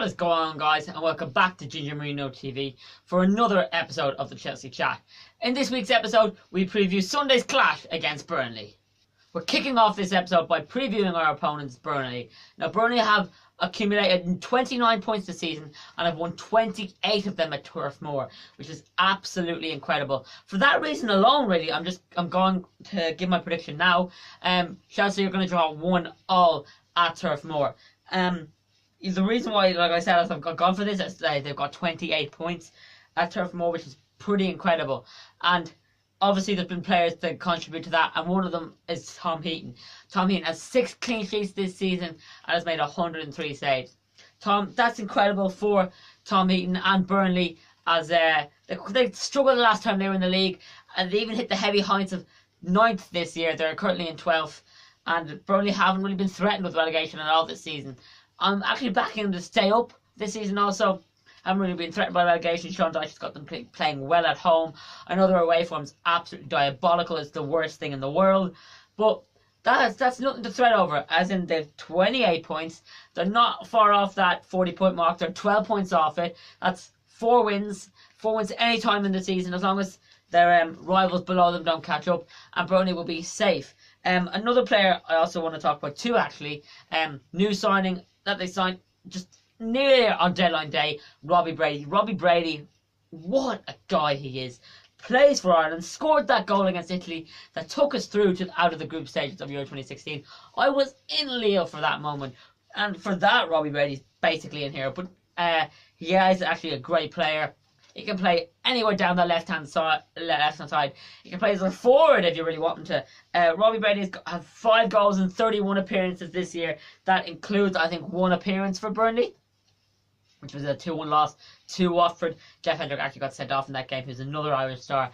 What is going on, guys, and welcome back to Ginger Marino TV for another episode of the Chelsea Chat. In this week's episode, we preview Sunday's clash against Burnley. We're kicking off this episode by previewing our opponents, Burnley. Now, Burnley have accumulated 29 points this season and have won 28 of them at Turf Moor, which is absolutely incredible. For that reason alone, really, I'm going to give my prediction now. Chelsea are going to draw 1-1 at Turf Moor. The reason why, like I said, I've gone for this is they've got 28 points at Turf Moor, which is pretty incredible. And obviously there's been players that contribute to that, and one of them is Tom Heaton. Tom Heaton has 6 clean sheets this season and has made 103 saves. That's incredible for Tom Heaton and Burnley, as they struggled the last time they were in the league, and they even hit the heavy heights of 9th this year. They're currently in 12th, and Burnley haven't really been threatened with relegation at all this season. I'm actually backing them to stay up this season also. Haven't really been threatened by relegation. Sean Dyche has got them playing well at home. I know their away form's absolutely diabolical. It's the worst thing in the world. But that's nothing to fret over, as in they've 28 points. They're not far off that 40-point mark. They're 12 points off it. That's 4 wins. 4 wins any time in the season, as long as their rivals below them don't catch up. And Burnley will be safe. Another player I also want to talk about too, actually. New signing that they signed just nearly on deadline day, Robbie Brady. Robbie Brady, what a guy he is. Plays for Ireland, scored that goal against Italy that took us through to out of the group stages of Euro 2016. I was in Leo for that moment, and for that, Robbie Brady's basically in here. But he is actually a great player. He can play anywhere down the left-hand side. He can play as a forward if you really want him to. Robbie Brady's had 5 goals and 31 appearances this year. That includes, I think, 1 appearance for Burnley, which was a 2-1 loss to Watford. Jeff Hendrick actually got sent off in that game. He's another Irish star.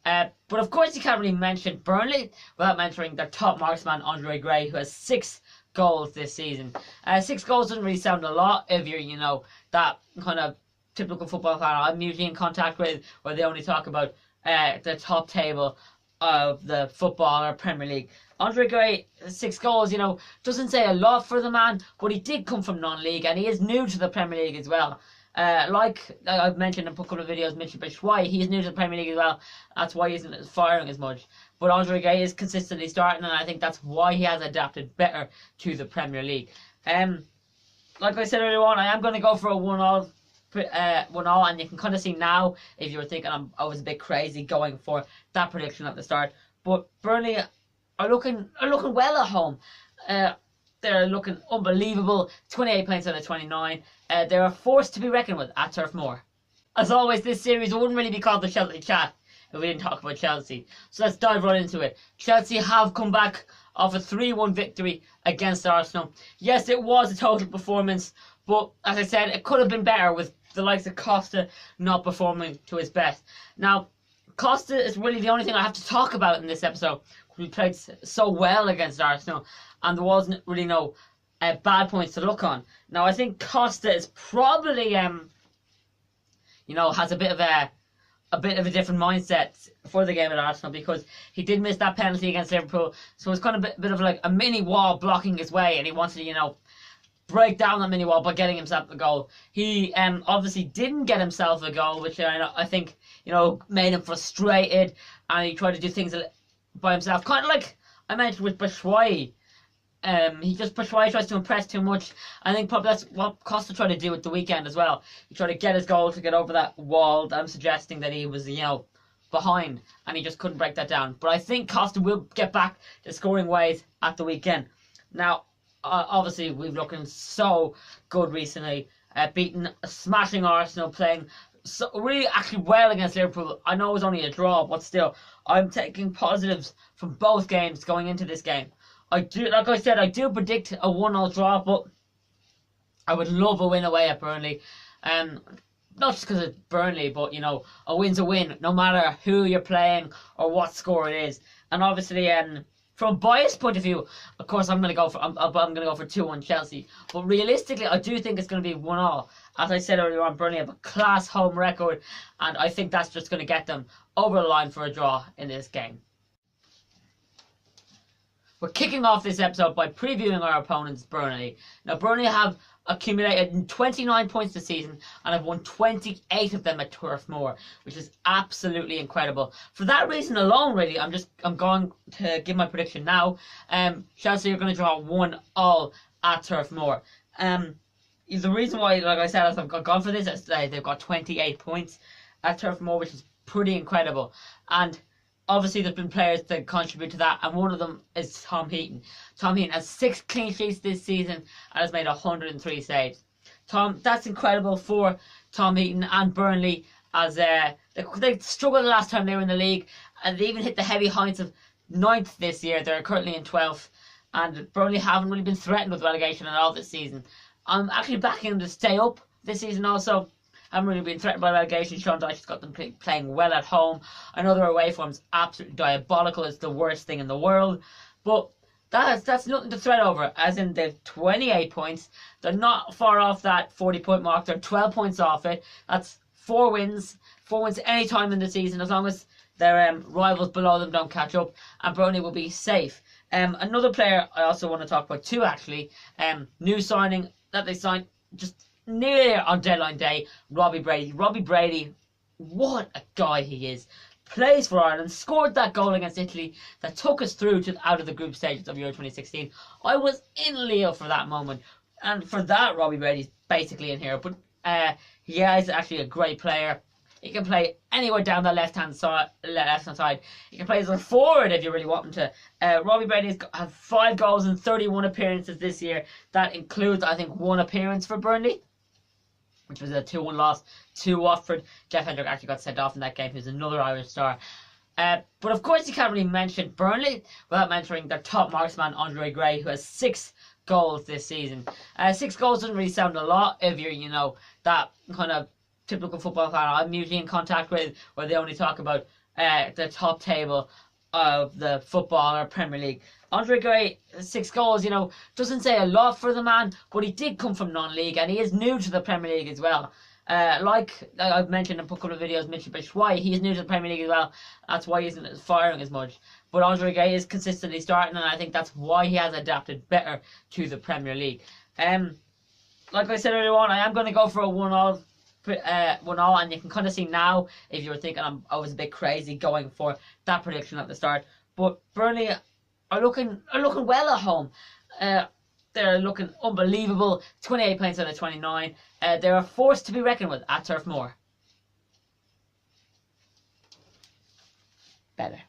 But of course, you can't really mention Burnley without mentioning their top marksman, Andre Gray, who has 6 goals this season. 6 goals doesn't really sound a lot if you're, that kind of typical football fan I'm usually in contact with, where they only talk about the top table of the football or Premier League. Andre Gray, 6 goals, doesn't say a lot for the man, but he did come from non-league, and he is new to the Premier League as well. Like I've mentioned in a couple of videos, Mitchell Batshuayi, he's new to the Premier League as well. That's why he isn't firing as much. But Andre Gray is consistently starting, and I think that's why he has adapted better to the Premier League. Like I said earlier on, I am going to go for a 1-1, and you can kind of see now, if you were thinking I was a bit crazy going for that prediction at the start. But Burnley are looking well at home. They're looking unbelievable. 28 points out of 29. They're a force to be reckoned with at Turf Moor. As always, this series wouldn't really be called the Chelsea Chat if we didn't talk about Chelsea. So let's dive right into it. Chelsea have come back off a 3-1 victory against Arsenal. Yes, it was a total performance, but as I said, it could have been better with the likes of Costa not performing to his best. Now, Costa is really the only thing I have to talk about in this episode. We played so well against Arsenal, and there wasn't really no bad points to look on. Now, I think Costa is probably, has a bit of a different mindset for the game at Arsenal, because he did miss that penalty against Liverpool, so it's kind of a bit of like a mini wall blocking his way, and he wanted to, break down that mini wall by getting himself a goal. He obviously didn't get himself a goal, which I think made him frustrated, and he tried to do things by himself, kind of like I mentioned with Batshuayi. Batshuayi tries to impress too much. I think probably that's what Costa tried to do at the weekend as well. He tried to get his goal to get over that wall that I'm suggesting that he was behind, and he just couldn't break that down. But I think Costa will get back to scoring ways at the weekend. Now, obviously, we've looking so good recently, smashing Arsenal, playing so really actually well against Liverpool. I know it was only a draw, but still, I'm taking positives from both games going into this game. I do predict a 1-0 draw, but I would love a win away at Burnley. Not just because it's Burnley, but a win's a win, no matter who you're playing or what score it is. And obviously, from a bias point of view, of course, I'm going to go for 2-1 Chelsea. But realistically, I do think it's going to be 1-1. As I said earlier on, Burnley have a class home record, and I think that's just going to get them over the line for a draw in this game. We're kicking off this episode by previewing our opponents, Burnley. Now, Burnley have accumulated 29 points this season and have won 28 of them at Turf Moor, which is absolutely incredible. For that reason alone, really, I'm going to give my prediction now. Chelsea are going to draw 1-1 at Turf Moor. The reason why, like I said, I've gone for this is they've got 28 points at Turf Moor, which is pretty incredible. And obviously, there's been players that contribute to that, and one of them is Tom Heaton. Tom Heaton has 6 clean sheets this season and has made 103 saves. That's incredible for Tom Heaton and Burnley, as they struggled the last time they were in the league, and they even hit the heavy heights of 9th this year. They're currently in 12th, and Burnley haven't really been threatened with relegation at all this season. I'm actually backing them to stay up this season also. Haven't really been threatened by relegation. Sean Dyche's got them playing well at home. I know their away form's absolutely diabolical. It's the worst thing in the world. But that's nothing to fret over, as in they've 28 points. They're not far off that 40-point mark. They're 12 points off it. That's 4 wins. 4 wins any time in the season, as long as their rivals below them don't catch up. And Burnley will be safe. Another player I also want to talk about too, actually. New signing that they signed just nearly on deadline day, Robbie Brady. Robbie Brady, what a guy he is. Plays for Ireland, scored that goal against Italy that took us through to out of the group stages of Euro 2016. I was in Leo for that moment, and for that, Robbie Brady's basically in here. But he is actually a great player. He can play anywhere down the left-hand side. He can play as a forward if you really want him to. Robbie Brady's had 5 goals in 31 appearances this year. That includes, I think, 1 appearance for Burnley, which was a 2-1 loss to Watford. Jeff Hendrick actually got sent off in that game, who's another Irish star. But of course you can't really mention Burnley without mentioning their top marksman, Andre Gray, who has 6 goals this season. 6 goals doesn't really sound a lot if you're, that kind of typical football fan I'm usually in contact with, where they only talk about the top table of the football or Premier League. Andre Gray, 6 goals, doesn't say a lot for the man, but he did come from non-league, and he is new to the Premier League as well. Like I've mentioned in a couple of videos, Mitchell Batshuayi, he is new to the Premier League as well. That's why he isn't firing as much. But Andre Gray is consistently starting, and I think that's why he has adapted better to the Premier League. Like I said earlier on, I am going to go for a 1-1, and you can kind of see now, if you were thinking I was a bit crazy going for that prediction at the start. But Burnley are looking well at home. They're looking unbelievable. 28 points out of 29. They're a force to be reckoned with at Turf Moor. Better.